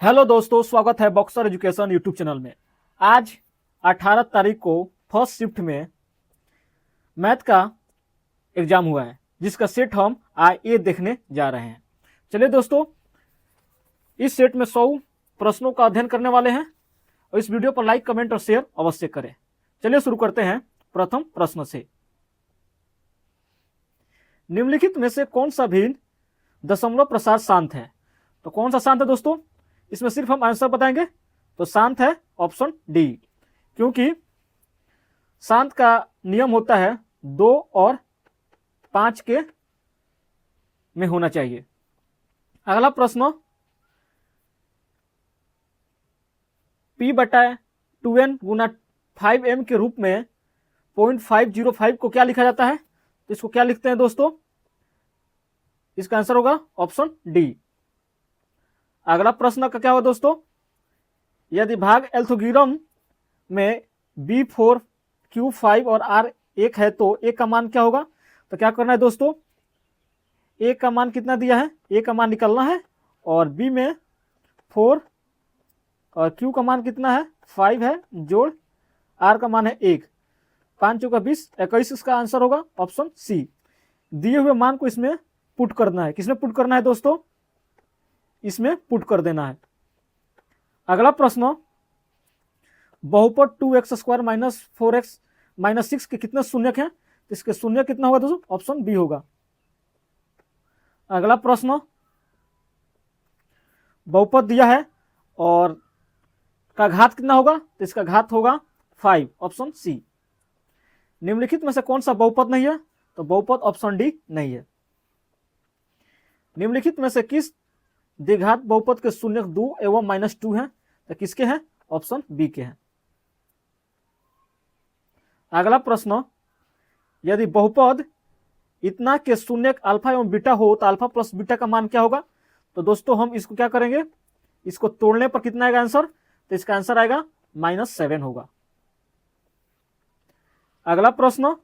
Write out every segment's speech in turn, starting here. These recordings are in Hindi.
हेलो दोस्तों, स्वागत है बॉक्सर एजुकेशन यूट्यूब चैनल में। आज 18 तारीख को फर्स्ट शिफ्ट में मैथ का एग्जाम हुआ है, जिसका सेट हम ये देखने जा रहे हैं। चलिए दोस्तों, इस सेट में 100 प्रश्नों का अध्ययन करने वाले हैं और इस वीडियो पर लाइक, कमेंट और शेयर अवश्य करें। चलिए शुरू करते हैं प्रथम प्रश्न से। निम्नलिखित में से कौन सा भिन्न दशमलव प्रसार शांत है? तो कौन सा शांत है दोस्तों? इसमें सिर्फ हम आंसर बताएंगे तो शांत है ऑप्शन डी, क्योंकि शांत का नियम होता है 2 और 5 के में होना चाहिए। अगला प्रश्न, P/2n गुना 5m के रूप में 0.505 को क्या लिखा जाता है? तो इसको क्या लिखते हैं दोस्तों? इसका आंसर होगा ऑप्शन डी। अगला प्रश्न का क्या होगा दोस्तों? यदि भाग एल्थोग्राम में B4 Q5 और R 1 है तो A का मान क्या होगा? तो क्या करना है दोस्तों? A का मान कितना दिया है? A का मान निकालना है और B में 4 और Q का मान कितना है? 5 है, जोड़ R का मान है 1, 5 चौका 20, 21 इसका आंसर होगा ऑप्शन सी। दिए हुए मान को इसमें पुट करना है। किसमें पुट करना है दोस्तों? इसमें पुट कर देना है। अगला प्रश्न, बहुपद 2x² माइनस 4x माइनस 6 के कितने शून्यक हैं? तो इसके शून्य कितना होगा दोस्तों? ऑप्शन बी होगा। अगला प्रश्न, बहुपद दिया है और का घात कितना होगा? तो इसका घात होगा 5, ऑप्शन सी। निम्नलिखित में से कौन सा बहुपद नहीं है? तो बहुपद ऑप्शन डी नहीं है। निम्नलिखित में से किस द्विघात बहुपद के शून्यक 2 एवं -2 हैं? तो किसके हैं? ऑप्शन बी के हैं। अगला प्रश्न, यदि बहुपद इतना के शून्यक अल्फा एवं बीटा हो तो अल्फा प्लस बीटा का मान क्या होगा? तो दोस्तों हम इसको क्या करेंगे? इसको तोड़ने पर कितना आएगा आंसर? तो इसका आंसर आएगा -7 होगा। अगला प्रश्न,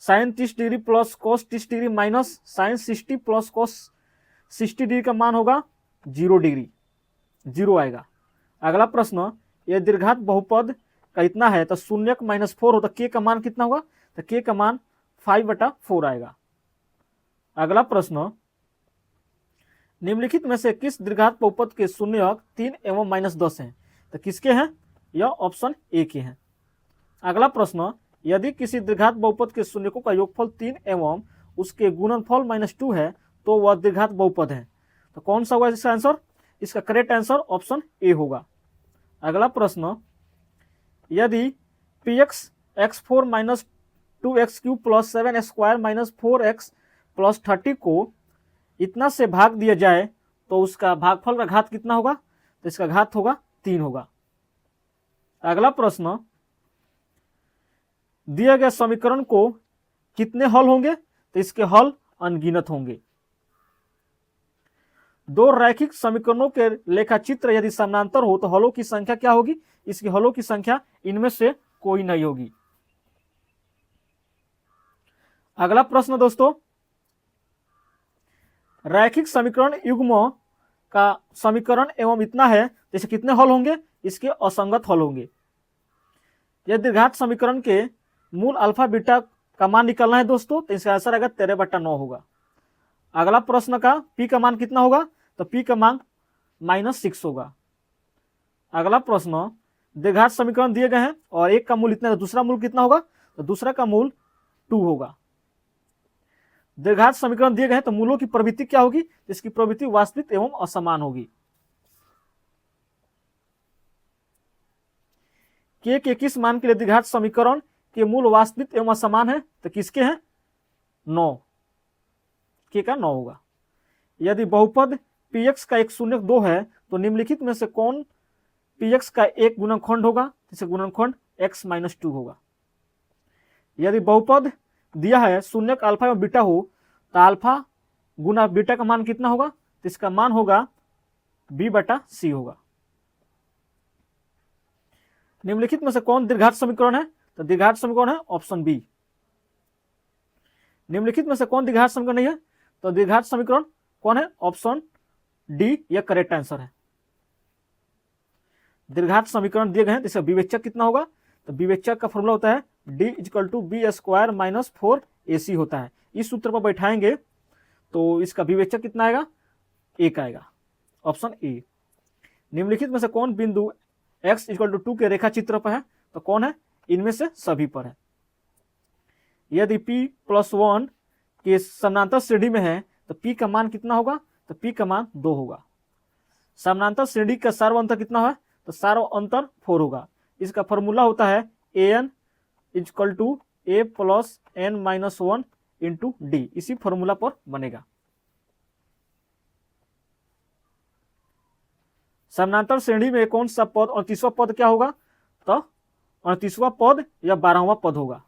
sin 30 degree plus cos 30 degree minus sin 60 plus cos 60 degree का मान होगा 0 डिग्री, 0 आएगा। अगला प्रश्न, यह दीर्घात बहुपद का इतना है तो शून्यक -4 हो तो k का मान कितना होगा? तो k का मान 5/4 आएगा। अगला प्रश्न, निम्नलिखित में से किस दीर्घात बहुपद के शून्यक 3 एवं -10 हैं? तो किसके हैं? यह ऑप्शन ए के हैं। अगला प्रश्न, यदि किसी दीर्घात बहुपद के शून्यकों का योगफल 3 एवं उसके गुणनफल -2 है तो वह दीर्घात बहुपद है। तो कौन सा होगा इसका आंसर? इसका करेक्ट आंसर ऑप्शन ए होगा। अगला प्रश्न, यदि px x4 minus 2x³ plus 7x² minus 4x plus 30 को इतना से भाग दिया जाए तो उसका भागफल का घात कितना होगा? तो इसका घात होगा 3 होगा। अगला प्रश्न, दिए गए समीकरण को कितने हल होंगे? तो इसके हल अनगिनत होंगे। दो रैखिक समीकरणों के लेखाचित्र यदि समानांतर हो तो हलों की संख्या क्या होगी? इसकी हलों की संख्या इनमें से कोई नहीं होगी। अगला प्रश्न दोस्तों, रैखिक समीकरण युग्म का समीकरण एवं इतना है जैसे कितने हल होंगे? इसके असंगत हल होंगे। यदि दीर्घात समीकरण के मूल अल्फा बीटा का मान निकालना है दोस्तों तो इसका आंसर आएगा 13/9 होगा। अगला प्रश्न का p का मान कितना होगा? तो p का मान -6 होगा। अगला प्रश्न, द्विघात समीकरण दिए गए हैं और एक का मूल इतना है, दूसरा मूल कितना होगा? तो दूसरा का मूल 2 होगा। द्विघात समीकरण दिए गए हैं तो मूलों की प्रवृत्ति क्या होगी? इसकी प्रवृत्ति वास्तविक एवं असमान होगी। के किस मान के लिए द्विघात समीकरण के मूल वास्तविक एवं असमान है? तो किसके हैं? 9, के का 9 होगा। यदि बहुपद px का एक शून्यक 2 है तो निम्नलिखित में से कौन px का एक गुणनखंड होगा? जिसे गुणनखंड x-2 होगा। यदि बहुपद दिया है शून्यक अल्फा एवं बीटा हो तो अल्फा गुना बीटा का मान कितना होगा? तो इसका मान होगा b/c होगा। निम्नलिखित में से कौन दीर्घात समीकरण है? तो दीर्घात समीकरण है ऑप्शन बी। निम्नलिखित में से कौन दीर्घात समीकरण नहीं है? तो दीर्घात समीकरण कौन है? ऑप्शन डी यह करेक्ट आंसर है। दीर्घात समीकरण दिए गए हैं, तो इसका विवेचक कितना होगा, तो विवेचक का फॉर्मूला होता है d equal to B square minus 4ac होता है। इस सूत्र पर बैठाएंगे तो इसका विवेचक कितना आएगा, 1 आएगा, ऑप्शन ए। निम्नलिखित में से कौन बिंदु x इक्वल टू 2 के रेखा चित्र पर है, तो कौन है, इनमें से सभी पर है। यदि p+1 के समानांतर श्रेणी में है तो p का मान कितना होगा, तो p का मान 2 होगा। समानांतर श्रेणी का सार्व अंतर कितना है, तो सार्व अंतर 4 होगा। इसका फॉर्मूला होता है an equal to a plus n minus 1 into D, इसी फॉर्मूला पर बनेगा। समानांतर श्रेणी में कौन सा पद 38वां पद क्या होगा, तो 38वां पद या 12वां पद होगा।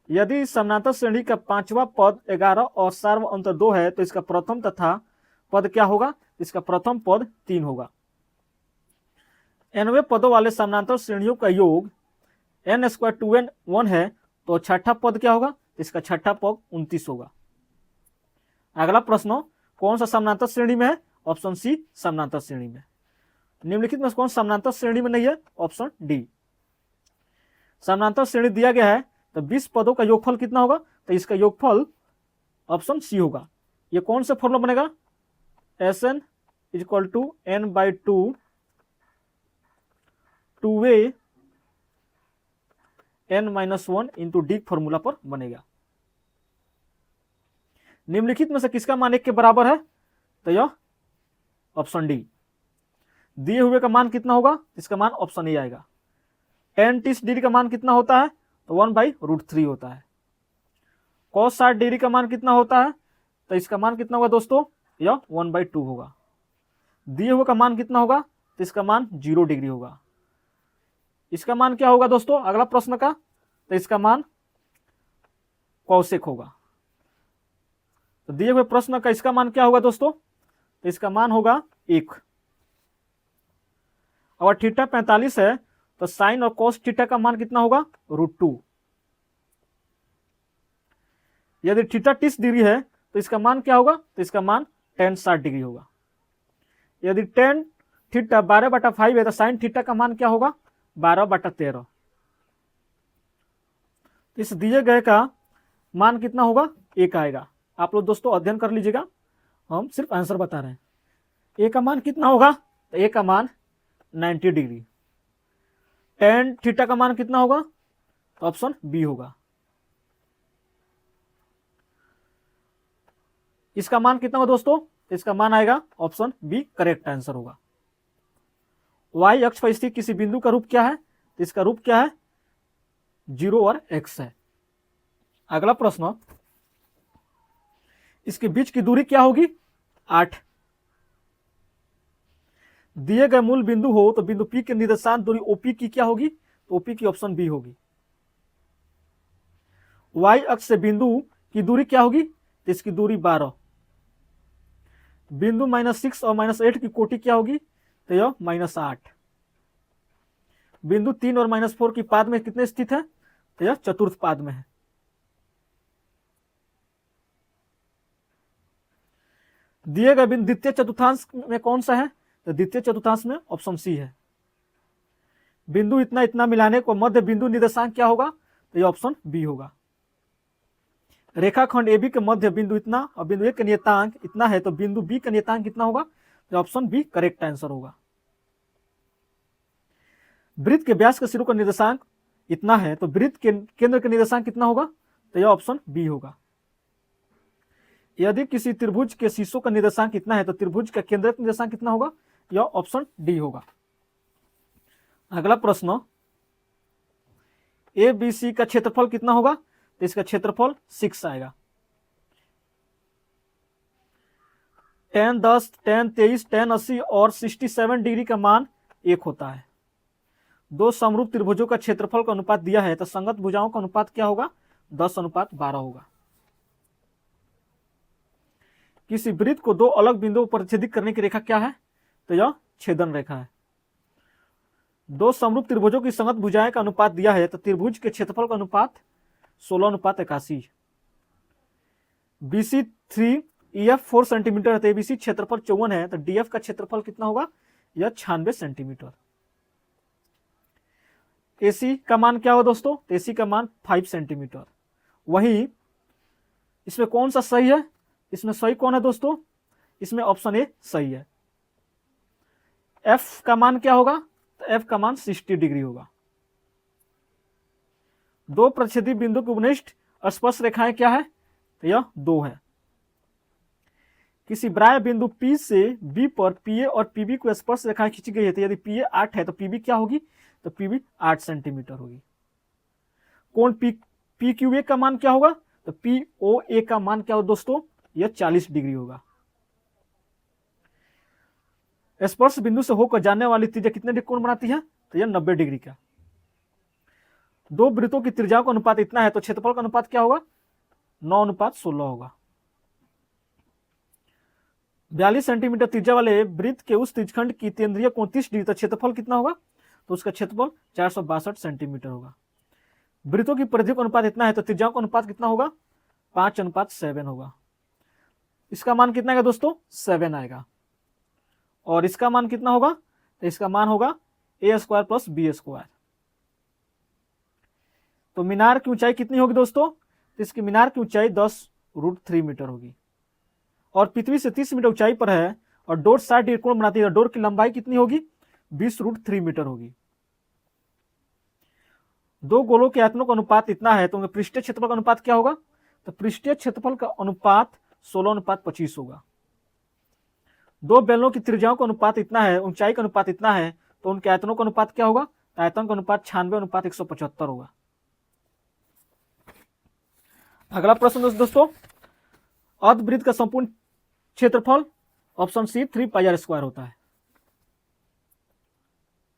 यदि समानांतर श्रेणी का 5वां पद 11 और सार्व अंतर 2 है तो इसका प्रथम तथा पद क्या होगा, इसका प्रथम पद 3 होगा। nवें पदों वाले समानांतर श्रेणियों का योग n स्क्वायर 2n 1 है तो छठा पद क्या होगा, इसका छठा पद 29 होगा। अगला प्रश्न, कौन सा समानांतर श्रेणी में है, ऑप्शन सी समानांतर श्रेणी में। निम्नलिखित में कौन समानांतर श्रेणी में नहीं है, ऑप्शन डी। समानांतर श्रेणी दिया गया है तो 20 पदों का योगफल कितना होगा, तो इसका योगफल ऑप्शन सी होगा। ये कौन सा फॉर्मूला बनेगा, Sn equal to n/2 2a n-1 into D formula पर बनेगा। निम्नलिखित में से किसका मान 1 के बराबर है, तो यह ऑप्शन डी। दिए हुए का मान कितना होगा, इसका मान ऑप्शन ए आएगा। tan 30 डिग्री का मान कितना होता है, तो 1/√3 होता है। cos 60 डिग्री का मान कितना होता है, तो इसका मान कितना होगा दोस्तों, यह 1/2 होगा। दिए हुए का मान कितना होगा, तो इसका मान 0 डिग्री होगा। इसका मान क्या होगा दोस्तों, अगला प्रश्न का, तो इसका मान कौशिक होगा। तो दिए हुए प्रश्न का इसका मान क्या होगा दोस्तों, तो इसका मान होगा 1। अगर थीटा 45 है तो साइन और कॉस थीटा का मान कितना होगा, √2। यदि थीटा 30 डिग्री है तो इसका मान क्या होगा, तो इसका मान tan 60 डिग्री होगा। यदि tan थीटा 12/5 है तो साइन थीटा का मान क्या होगा, 12/13। इस दिए गए का मान कितना होगा, 1 आएगा। आप लोग दोस्तों अध्ययन कर लीजिएगा, हम सिर्फ आंसर बता रहे हैं। ए का मान कितना होगा, तो ए का मान 90 डिग्री। tan थीटा का मान कितना होगा, तो ऑप्शन बी होगा। इसका मान कितना होगा दोस्तों, इसका मान आएगा ऑप्शन बी करेक्ट आंसर होगा। y अक्ष पर स्थित किसी बिंदु का रूप क्या है, तो इसका रूप क्या है, 0 और x है। अगला प्रश्न, इसके बीच की दूरी क्या होगी, 8। दिए गए मूल बिंदु हो तो बिंदु P के निर्देशांक दूरी OP की क्या होगी, तो OP की ऑप्शन बी होगी। y अक्ष से बिंदु की दूरी क्या होगी, तो इसकी दूरी 12। बिंदु -6 और -8 की कोटि क्या होगी, तो यह -8। बिंदु 3 और -4 की पाद में कितने स्थित है, तो यह चतुर्थ पाद में है। दिए गए बिंदु द्वितीय चतुर्थांश में कौन सा है, तो द्वितीय चतुर्थांश में ऑप्शन सी है। बिंदु इतना इतना मिलाने को मध्य बिंदु निर्देशांक क्या होगा, तो यह ऑप्शन बी होगा। रेखाखंड AB के मध्य बिंदु इतना और बिंदु A का नियतांक इतना है तो बिंदु B का नियतांक कितना होगा, तो ऑप्शन बी करेक्ट आंसर होगा। वृत्त के व्यास के सिरों का निर्देशांक इतना है तो वृत्त के केंद्र का निर्देशांक कितना होगा, तो यह ऑप्शन बी होगा। यदि किसी त्रिभुज के शीर्षों का निर्देशांक कितना है तो त्रिभुज का केंद्र का निर्देशांक कितना होगा, यह ऑप्शन डी होगा। अगला प्रश्न, ABC का क्षेत्रफल कितना होगा, तो इसका क्षेत्रफल 6 आएगा। tan 10, tan 23, tan 80 और 67 डिग्री का मान 1 होता है। दो समरूप त्रिभुजों का क्षेत्रफल का अनुपात दिया है तो संगत भुजाओं का अनुपात क्या होगा, 10:12 होगा। किसी वृत्त को दो अलग बिंदुओं पर छेदित करने की रेखा क्या है, तो यह छेदन रेखा है। दो समरूप त्रिभुजों की संगत भुजाएं का अनुपात दिया है तो त्रिभुज के क्षेत्रफल का अनुपात 16:81। BC 3 EF 4 सेंटीमीटर है तो ABC क्षेत्रफल 54 है तो DF का क्षेत्रफल कितना होगा, यह 96 सेंटीमीटर। AC का मान क्या हो दोस्तों? AC का मान 5 सेंटीमीटर। वही इसमें कौन सा सही है? इसमें सही कौन है दोस्तों? इसमें ऑप्शन ए सही है। F का मान क्या होगा? तो F का मान 60 डिग्री होगा। दो प्रच्छेदी बिंदु के उपनिष्ठ स्पर्श रेखाएं क्या है? तो यह 2 है। किसी बाह्य बिंदु P से B पर PA और PB को स्पर्श रेखाएं खींची गई है, तो यदि PA 8 है तो PB क्या होगी? तो PB 8 सेंटीमीटर होगी। कोण PQA का मान क्या होगा? तो POA का मान क्या होगा दोस्तों? यह 40 डिग्री होगा। स्पर्श बिंदु से होकर जाने वाली त्रिज्या कितने डिग्री कोण बनाती है? तो यह 90 डिग्री का। दो वृत्तों की त्रिज्याओं का अनुपात इतना है तो क्षेत्रफल का अनुपात क्या होगा? 9:16 होगा। 42 सेंटीमीटर त्रिज्या वाले वृत्त के उस त्रिज्यखंड की केंद्रीय कोण 30 डिग्री, तो क्षेत्रफल कितना होगा? तो उसका क्षेत्रफल 462 सेंटीमीटर होगा। वृत्तों की परिधियों का अनुपात इतना है तो त्रिज्याओं का अनुपात कितना होगा? 5:7 होगा। इसका मान कितना आएगा दोस्तों? 7 आएगा। और इसका मान कितना होगा? तो इसका मान होगा A² + B²। तो मीनार की ऊंचाई कितनी होगी दोस्तों? तो इसकी मीनार की ऊंचाई 10√3 मीटर होगी। और पृथ्वी से 30 मीटर ऊंचाई पर है और डोर 60 डिग्री कोण बनाती है, डोर की लंबाई कितनी होगी? 20√3 मीटर होगी। दो गोलों के आयतनों का अनुपात इतना है तो उनके पृष्ठीय क्षेत्रफल का अनुपात क्या होगा? तो पृष्ठीय क्षेत्रफल का अनुपात 16:25 होगा। दो बेलनों की त्रिज्याओं का अनुपात इतना है, ऊंचाई का अनुपात इतना है, तो उनके आयतनों का अनुपात क्या होगा? आयतन का अनुपात 96:175 होगा। अगला प्रश्न दोस्तों, अर्धवृत्त का संपूर्ण क्षेत्रफल ऑप्शन सी 3πr² होता है।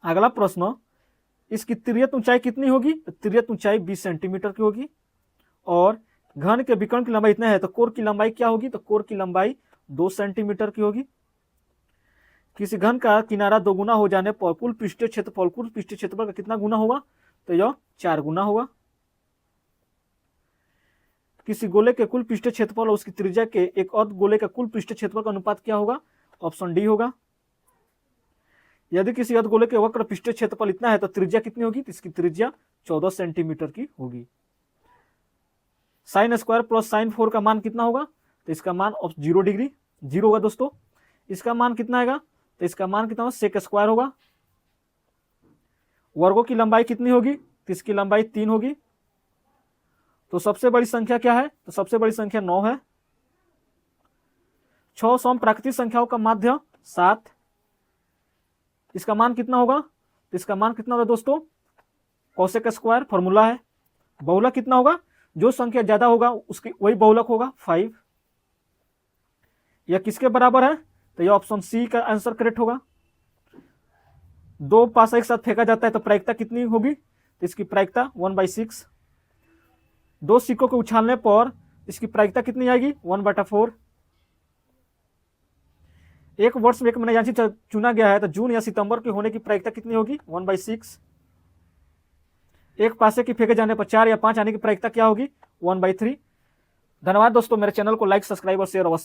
अगला प्रश्न, इसकी तिर्यक ऊंचाई कितनी होगी? तो तिर्यक ऊंचाई 20 सेंटीमीटर की होगी। और घन के विकर्ण की लंबाई इतना है तो कोर की लंबाई क्या होगी? तो कोर की लंबाई 2 सेंटीमीटर की होगी। किसी घन का किनारा 2 गुना हो जाने पर कुल पृष्ठीय क्षेत्रफल का कितना गुना होगा? तो यह 4 गुना होगा। किसी गोले के कुल पृष्ठीय क्षेत्रफल और उसकी त्रिज्या के एक अर्ध गोले का कुल पृष्ठीय क्षेत्रफल का अनुपात क्या होगा? ऑप्शन डी होगा। यदि किसी अर्ध गोले के वक्र पृष्ठीय क्षेत्रफल इतना है तो त्रिज्या कितनी होगी? तो इसकी त्रिज्या 14 सेंटीमीटर की होगी। sin² + sin4 का मान कितना होगा? तो इसका मान 0 डिग्री 0 होगा दोस्तों। इसका मान कितना आएगा? तो इसका मान कितना होगा? sec² होगा। वर्गों की लंबाई कितनी होगी? तो इसकी लंबाई 3 होगी। तो सबसे बड़ी संख्या क्या है? तो सबसे बड़ी संख्या 9 है। 6 सम प्राकृतिक संख्याओं का माध्य 7। इसका मान कितना होगा? तो इसका मान कितना होगा दोस्तों? cosec² फॉर्मूला है। बहुलक कितना होगा? जो संख्या ज्यादा होगा उसकी वही बहुलक होगा 5। यह किसके बराबर है? तो यह ऑप्शन सी का आंसर करेक्ट होगा। 2 पासा एक साथ फेंका जाता है तो प्रायिकता कितनी होगी? तो इसकी प्रायिकता 1/6। 2 सिक्कों को उछालने पर इसकी प्रायिकता कितनी आएगी? 1/4। एक वर्ष में एक महीना चुना गया है तो जून या सितंबर के होने की प्रायिकता कितनी होगी? 1/6। एक पासे की फेंके जाने पर 4 या 5 आने की प्रायिकता क्या होगी? 1/3। धन्यवाद दोस्तों, मेरे चैनल को लाइक, सब्सक्राइब और शेयर अवश्य